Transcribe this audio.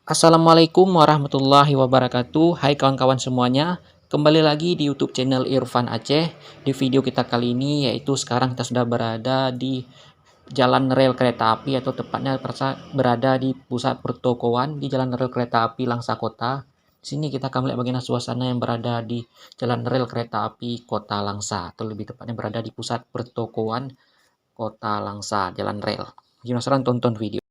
Assalamualaikum warahmatullahi wabarakatuh. Hai kawan-kawan semuanya, kembali lagi di YouTube channel Irfan Aceh. Di video kita kali ini yaitu sekarang kita sudah berada di jalan rel kereta api, atau tepatnya berada di pusat pertokoan di jalan rel kereta api Langsa Kota. Di sini kita akan melihat bagaimana suasana yang berada di jalan rel kereta api Kota Langsa, atau lebih tepatnya berada di pusat pertokoan Kota Langsa, jalan rel. Jika penasaran, tonton video.